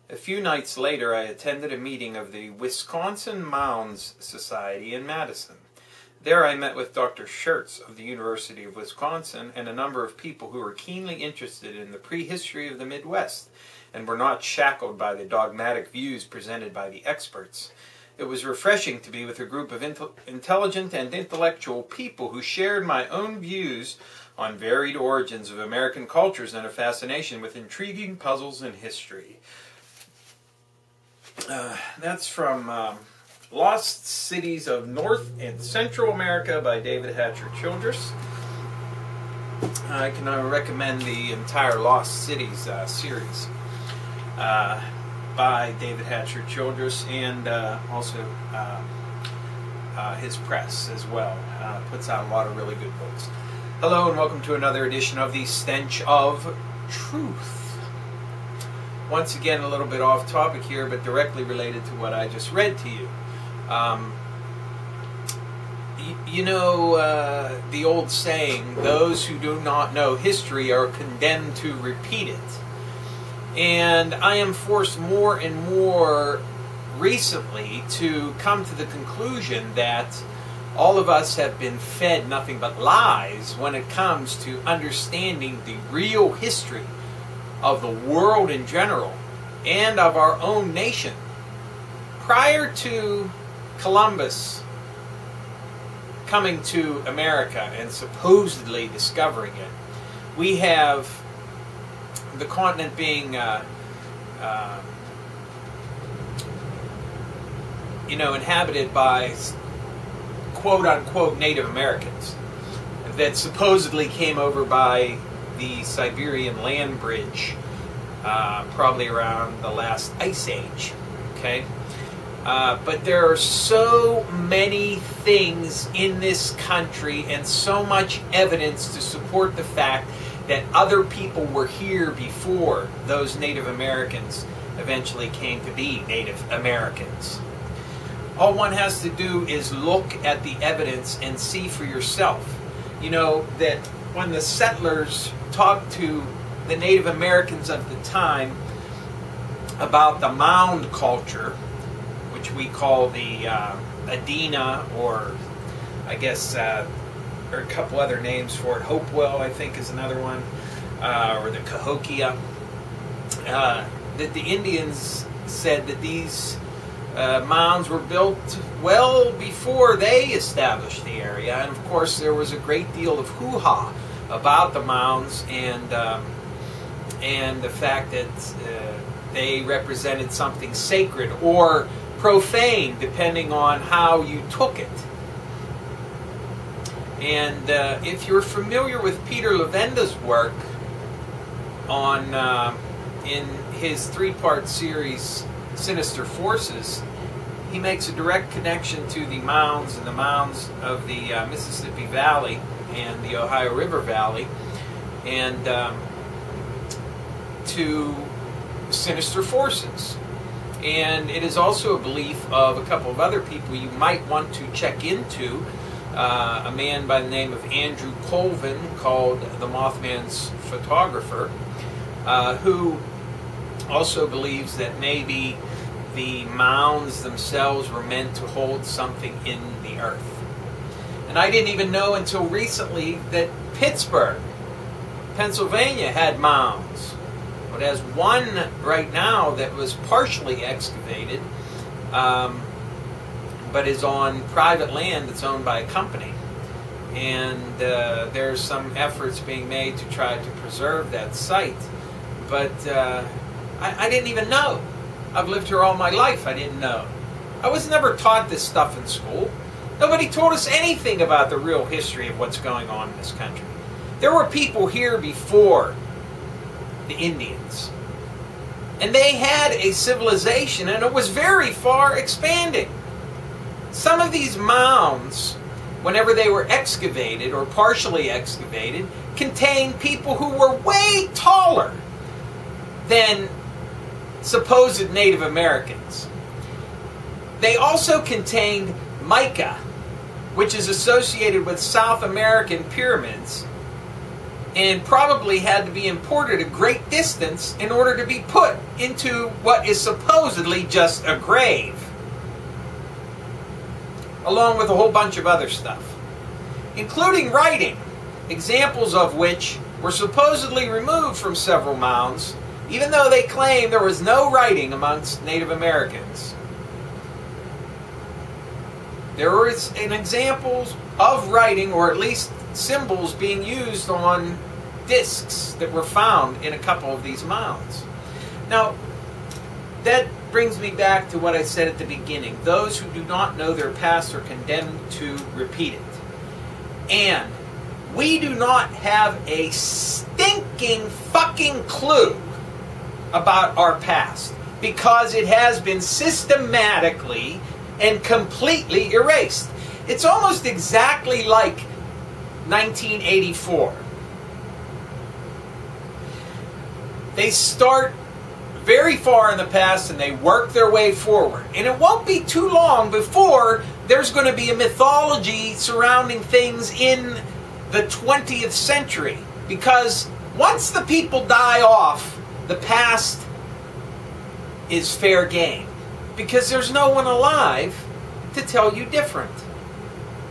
A few nights later, I attended a meeting of the Wisconsin Mounds Society in Madison. There I met with Dr. Schertz of the University of Wisconsin and a number of people who were keenly interested in the prehistory of the Midwest and were not shackled by the dogmatic views presented by the experts. It was refreshing to be with a group of intelligent and intellectual people who shared my own views on varied origins of American cultures and a fascination with intriguing puzzles in history. That's from Lost Cities of North and Central America by David Hatcher Childress. I can recommend the entire Lost Cities series by David Hatcher Childress, and also his press as well. Puts out a lot of really good books. Hello and welcome to another edition of the Stench of Truth. Once again, a little bit off topic here, but directly related to what I just read to you. You know the old saying, those who do not know history are condemned to repeat it. And I am forced more and more recently to come to the conclusion that all of us have been fed nothing but lies when it comes to understanding the real history of the world in general and of our own nation. Prior to Columbus coming to America and supposedly discovering it, we have the continent being inhabited by quote-unquote Native Americans that supposedly came over by the Siberian land bridge probably around the last ice age. Okay? But there are so many things in this country and so much evidence to support the fact that other people were here before those Native Americans eventually came to be Native Americans. All one has to do is look at the evidence and see for yourself. You know, that when the settlers talked to the Native Americans of the time about the Mound culture, which we call the Adena, or I guess or a couple other names for it. Hopewell, I think, is another one, or the Cahokia. That the Indians said that these mounds were built well before they established the area, and of course there was a great deal of hoo-ha about the mounds and the fact that they represented something sacred or profane, depending on how you took it. And if you're familiar with Peter Levenda's work on in his three-part series Sinister Forces, he makes a direct connection to the mounds and the mounds of the Mississippi Valley and the Ohio River Valley, and to sinister forces. And it is also a belief of a couple of other people you might want to check into. A man by the name of Andrew Colvin, called the Mothman's Photographer, who also believes that maybe the mounds themselves were meant to hold something in the earth. And I didn't even know until recently that Pittsburgh, Pennsylvania had mounds. It has one right now that was partially excavated, but is on private land that's owned by a company. And there's some efforts being made to try to preserve that site. But I didn't even know. I've lived here all my life. I didn't know. I was never taught this stuff in school. Nobody told us anything about the real history of what's going on in this country. There were people here before the Indians, and they had a civilization, and it was very far expanding. Some of these mounds, whenever they were excavated or partially excavated, contained people who were way taller than supposed Native Americans. They also contained mica, which is associated with South American pyramids and probably had to be imported a great distance in order to be put into what is supposedly just a grave, along with a whole bunch of other stuff, including writing, examples of which were supposedly removed from several mounds, even though they claim there was no writing amongst Native Americans. There were examples of writing, or at least symbols being used on discs that were found in a couple of these mounds. Now, that brings me back to what I said at the beginning. Those who do not know their past are condemned to repeat it. And we do not have a stinking fucking clue about our past, because it has been systematically and completely erased. It's almost exactly like 1984. They start very far in the past and they work their way forward. And it won't be too long before there's going to be a mythology surrounding things in the 20th century. Because once the people die off, the past is fair game. Because there's no one alive to tell you different.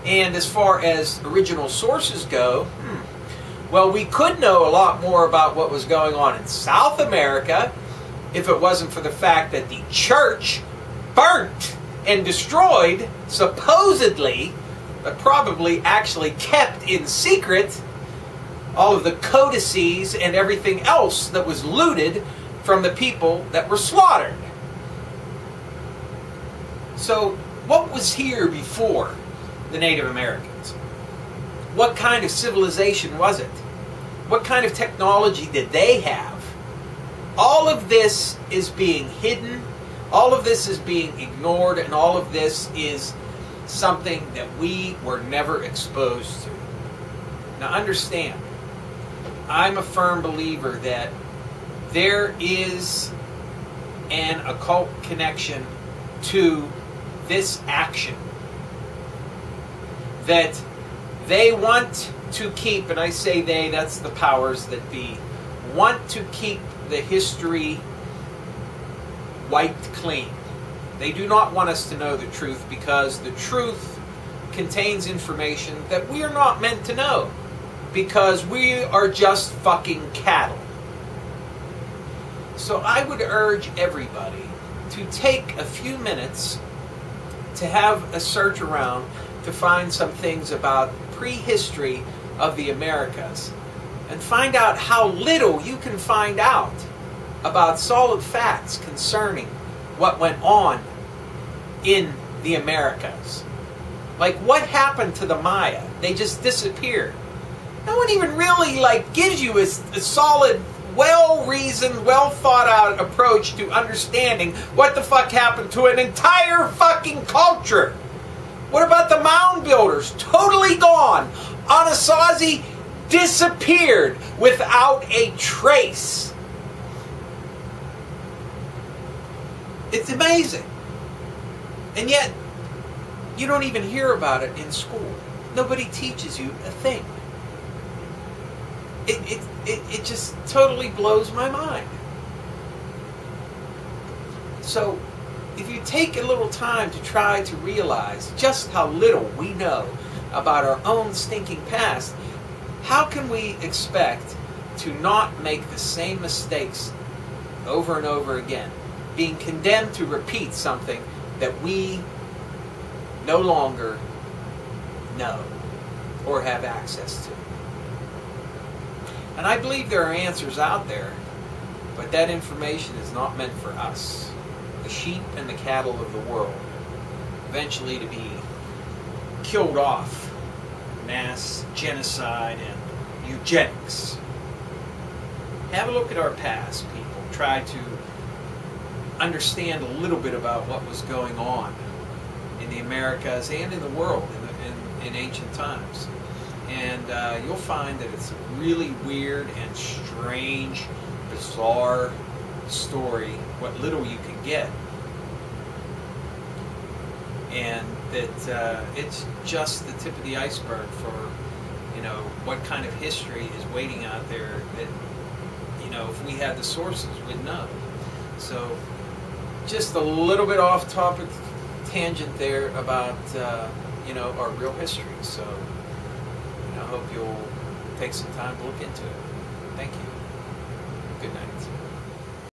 And as far as original sources go, well, we could know a lot more about what was going on in South America if it wasn't for the fact that the church burnt and destroyed, supposedly, but probably actually kept in secret, all of the codices and everything else that was looted from the people that were slaughtered. So, what was here before the Native Americans? What kind of civilization was it? What kind of technology did they have? All of this is being hidden, all of this is being ignored, and all of this is something that we were never exposed to. Now understand, I'm a firm believer that there is an occult connection to this action. That they want to keep, and I say they, that's the powers that be, want to keep the history wiped clean. They do not want us to know the truth, because the truth contains information that we are not meant to know, because we are just fucking cattle. So I would urge everybody to take a few minutes to have a search around to find some things about prehistory of the Americas, and find out how little you can find out about solid facts concerning what went on in the Americas. Like, what happened to the Maya? They just disappeared. No one even really gives you a solid, well-reasoned, well-thought-out approach to understanding what the fuck happened to an entire fucking culture. What about the mound builders? Totally gone. Anasazi disappeared without a trace. It's amazing. And yet, you don't even hear about it in school. Nobody teaches you a thing. It just totally blows my mind. So, if you take a little time to try to realize just how little we know about our own stinking past, how can we expect to not make the same mistakes over and over again, being condemned to repeat something that we no longer know or have access to? And I believe there are answers out there, but that information is not meant for us, the sheep and the cattle of the world, eventually to be killed off, mass genocide and eugenics. Have a look at our past, people. Try to understand a little bit about what was going on in the Americas and in the world in ancient times. And you'll find that it's a really weird and strange, bizarre story, what little you can get. And that it's just the tip of the iceberg for You know, what kind of history is waiting out there that, you know, if we had the sources, we'd know. So, just a little bit off topic tangent there about, you know, our real history. So, you know, I hope you'll take some time to look into it. Thank you.